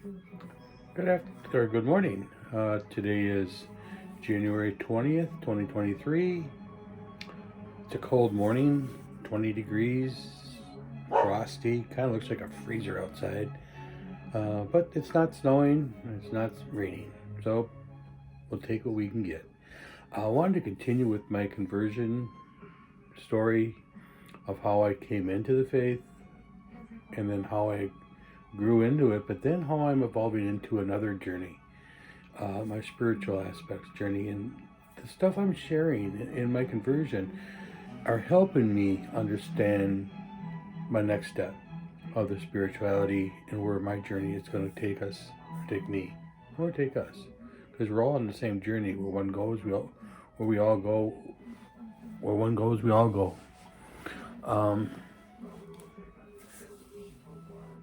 Good morning. Today is January 20th, 2023. It's a cold morning, 20 degrees, frosty, kind of looks like a freezer outside. But it's not snowing, and it's not raining, so we'll take what we can get. I wanted to continue with my conversion story of how I came into the faith and then how I grew into it, but then how I'm evolving into another journey, my spiritual aspects journey, and the stuff I'm sharing in my conversion are helping me understand my next step of the spirituality and where my journey is going to take us, take me, or take us, because we're all on the same journey. Where one goes, we all go. Where one goes, we all go.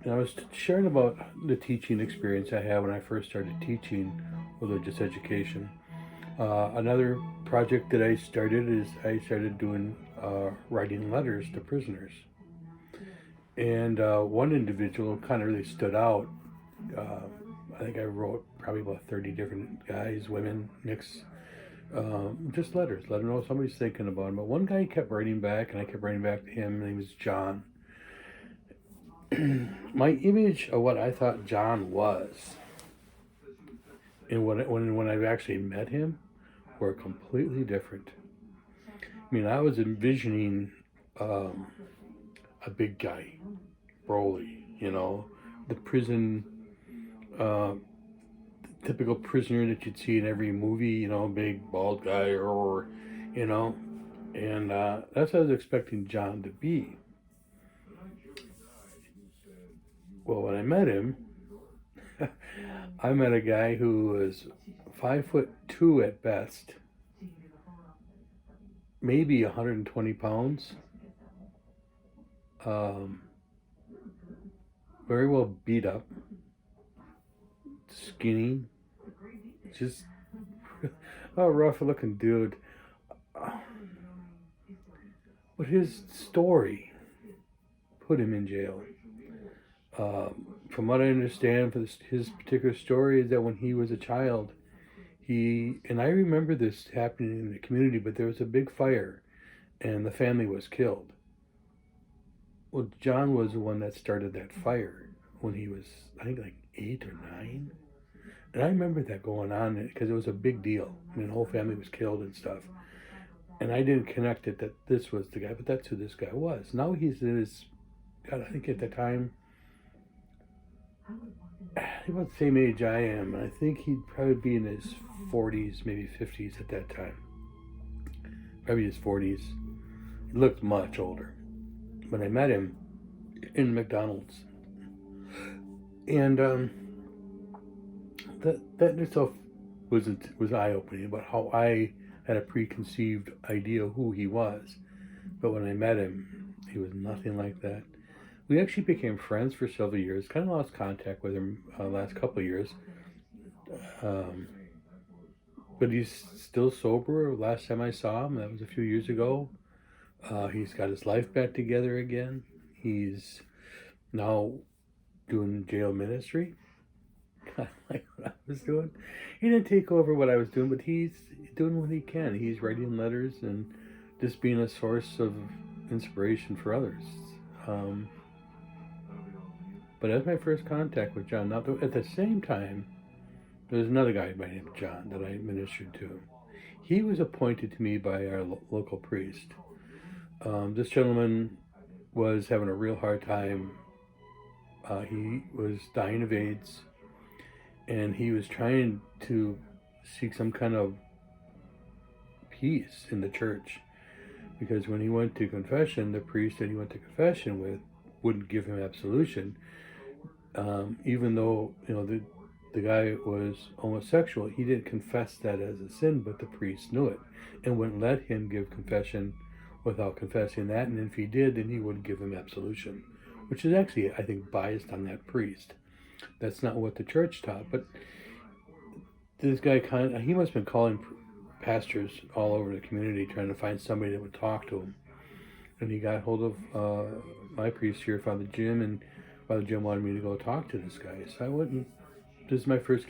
And I was sharing about the teaching experience I had when I first started teaching religious education. Another project that I started is I started doing writing letters to prisoners. And one individual kind of really stood out. I think I wrote probably about 30 different guys, women, mix, just letters, let them know somebody's thinking about them. But one guy kept writing back, and I kept writing back to him. His name was John. My image of what I thought John was, and when I actually met him, were completely different. I mean, I was envisioning a big guy, Broly, the prison, typical prisoner that you'd see in every movie, big bald guy, and that's what I was expecting John to be. Well, when I met him, I met a guy who was 5'2" at best, maybe 120 pounds, very well beat up, skinny, just a rough looking dude. But his story put him in jail. From what I understand, for his particular story, is that when he was a child, and I remember this happening in the community, but there was a big fire, and the family was killed. Well, John was the one that started that fire when he was, I think, like 8 or 9. And I remember that going on because it was a big deal. I mean, the whole family was killed and stuff. And I didn't connect it that this was the guy, but that's who this guy was. Now he's in his, God, I think at the time, about the same age I am. I think he'd probably be in his 40s, maybe 50s at that time. Probably his 40s. He looked much older. When I met him in McDonald's. And that in itself was eye-opening about how I had a preconceived idea of who he was. But when I met him, he was nothing like that. We actually became friends for several years. Kind of lost contact with him last couple of years. But he's still sober. Last time I saw him, that was a few years ago. He's got his life back together again. He's now doing jail ministry. Like what I was doing. He didn't take over what I was doing, but he's doing what he can. He's writing letters and just being a source of inspiration for others. But that's my first contact with John. Now, at the same time, there's another guy by the name of John that I ministered to. He was appointed to me by our local priest. This gentleman was having a real hard time. He was dying of AIDS, and he was trying to seek some kind of peace in the church, because when he went to confession, the priest that he went to confession with wouldn't give him absolution, even though the guy was homosexual. He didn't confess that as a sin, but the priest knew it and wouldn't let him give confession without confessing that, and if he did, then he wouldn't give him absolution, which is actually, I think, biased on that priest. That's not what the church taught. But this guy he must have been calling pastors all over the community trying to find somebody that would talk to him. And he got hold of my priest here, Father Jim, and Father Jim wanted me to go talk to this guy. So I went and this is my first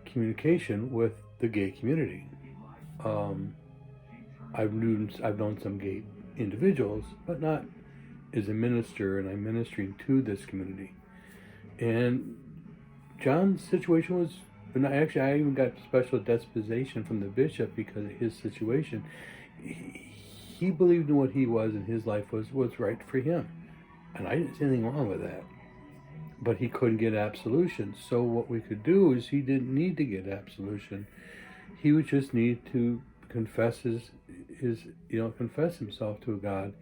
communication with the gay community. I've known some gay individuals, but not as a minister, and I'm ministering to this community. And John's situation was, and I even got special dispensation from the bishop because of his situation. He believed in what he was, and his life was right for him, and I didn't see anything wrong with that. But he couldn't get absolution. So what we could do is he didn't need to get absolution. He would just need to confess confess himself to God,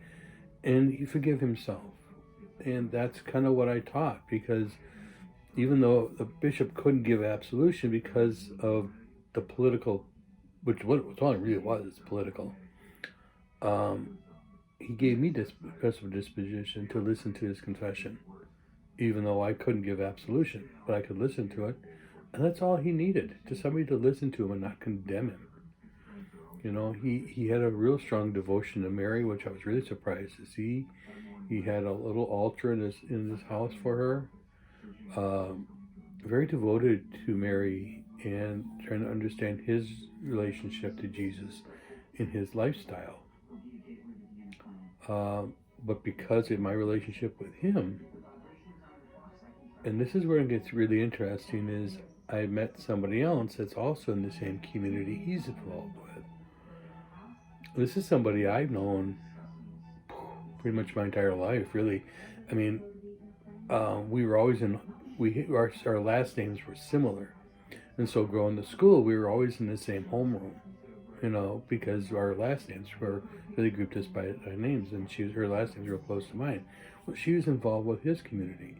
and he forgive himself. And that's kind of what I taught, because even though the bishop couldn't give absolution because of the political, which what all it really was, it's political. He gave me this special disposition to listen to his confession, even though I couldn't give absolution, but I could listen to it. And that's all he needed, just somebody to listen to him and not condemn him. You know, he had a real strong devotion to Mary, which I was really surprised to see. He had a little altar in his house for her. Very devoted to Mary and trying to understand his relationship to Jesus in his lifestyle. But because of my relationship with him, and this is where it gets really interesting, is I met somebody else that's also in the same community he's involved with. This is somebody I've known pretty much my entire life, really. I mean, we were always our last names were similar. And so growing to school, we were always in the same homeroom, you know, because our last names were really grouped us by our names, and her last names were real close to mine. Well, she was involved with his community.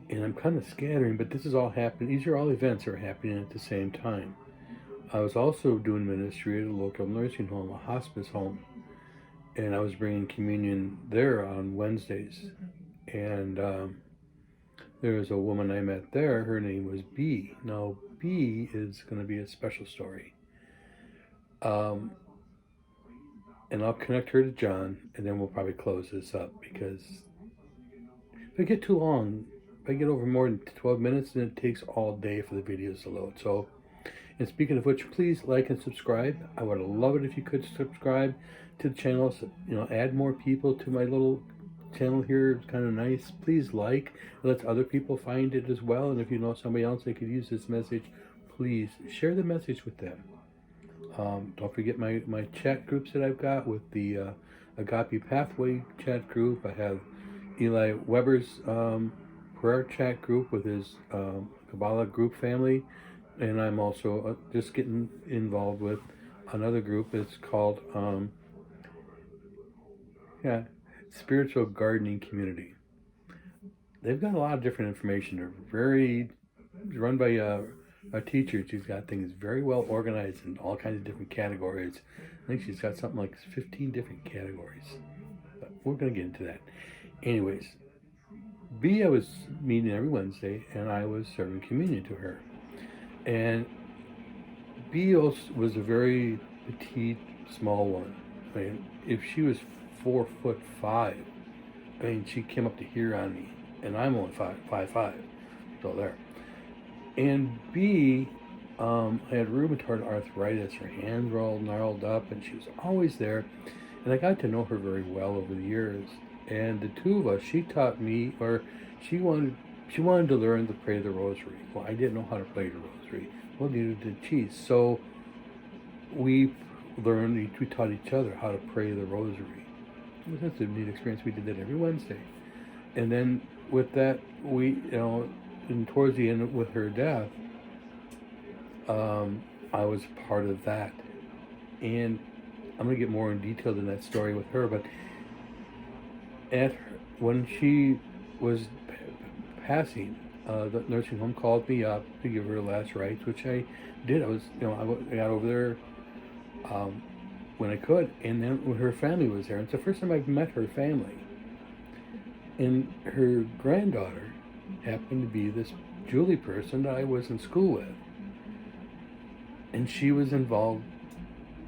And I'm kind of scattering, but this is all happening. These are all events that are happening at the same time. I was also doing ministry at a local nursing home, a hospice home, and I was bringing communion there on Wednesdays. And there was a woman I met there. Her name was B. Now, B is going to be a special story. And I'll connect her to John, and then we'll probably close this up, because if I get too long, if I get over more than 12 minutes, then it takes all day for the videos to load. So, and speaking of which, please like and subscribe. I would love it if you could subscribe to the channel. So, you know, add more people to my little channel here. It's kind of nice. Please like. It lets other people find it as well. And if you know somebody else that could use this message, please share the message with them. Don't forget my chat groups that I've got with the Agape Pathway chat group. I have Eli Weber's prayer chat group with his Kabbalah group family. And I'm also just getting involved with another group. It's called Spiritual Gardening Community. They've got a lot of different information. They're run by a teacher. She's got things very well organized in all kinds of different categories. I think she's got something like 15 different categories. But we're going to get into that. Anyways, B, I was meeting every Wednesday, and I was serving communion to her. And B was a very petite, small one. I mean, if she was 4'5", I mean, she came up to here on me, and I'm only 5'5", so there. And B had rheumatoid arthritis. Her hands were all gnarled up, and she was always there. And I got to know her very well over the years. And the two of us, she taught me, or she wanted to learn to pray the rosary. Well, I didn't know how to pray the rosary. Well, neither did she. So we taught each other how to pray the rosary. That's a neat experience. We did that every Wednesday. And then with that, and towards the end with her death, I was part of that. And I'm going to get more in detail in that story with her, but when she was passing, the nursing home called me up to give her last rites, which I did. I got over there when I could, and then when her family was there. It's the first time I've met her family. And her granddaughter happened to be this Julie person that I was in school with. And she was involved,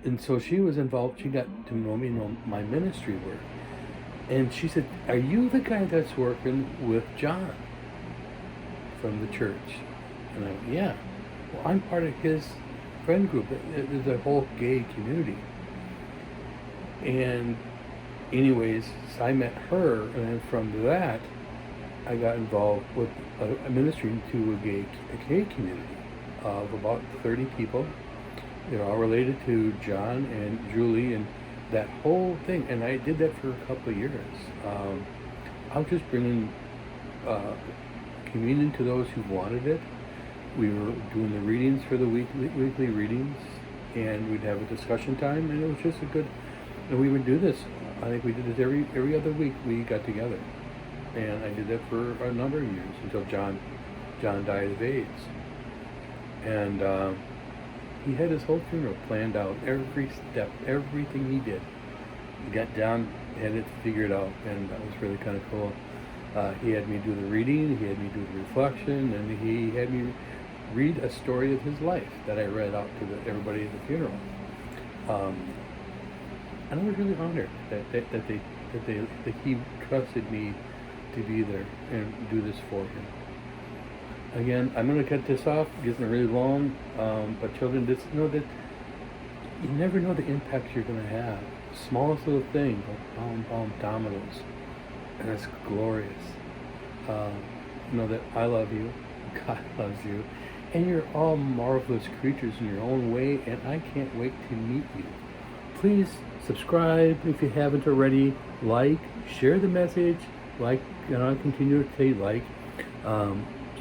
and so she got to know me, my ministry work. And she said, "Are you the guy that's working with John?" from the church. And I went, yeah. Well, I'm part of his friend group. There's a whole gay community. And anyways, so I met her, and then from that, I got involved with ministering to a gay community of about 30 people. They're all related to John and Julie and that whole thing. And I did that for a couple of years. I was just bringing communion to those who wanted it. We were doing the readings for the weekly readings, and we'd have a discussion time, and it was just a good. And we would do this. I think we did this every other week. We got together, and I did that for a number of years until John died of AIDS, and he had his whole funeral planned out, every step, everything he did. He got down, had it figured out, and that was really kind of cool. He had me do the reading, he had me do the reflection, and he had me read a story of his life that I read out to everybody at the funeral. And I was really honored that he trusted me to be there and do this for him. Again, I'm going to cut this off. It's getting really long, but children, just know that you never know the impacts you're going to have. Smallest little thing, like dominoes, and it's glorious. Know that I love you, God loves you, and you're all marvelous creatures in your own way, and I can't wait to meet you. Please subscribe if you haven't already. Like, share the message. Continue to say like.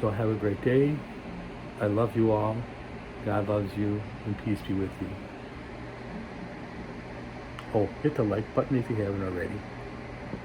So have a great day. I love you all. God loves you, and peace be with you. Oh, hit the like button if you haven't already.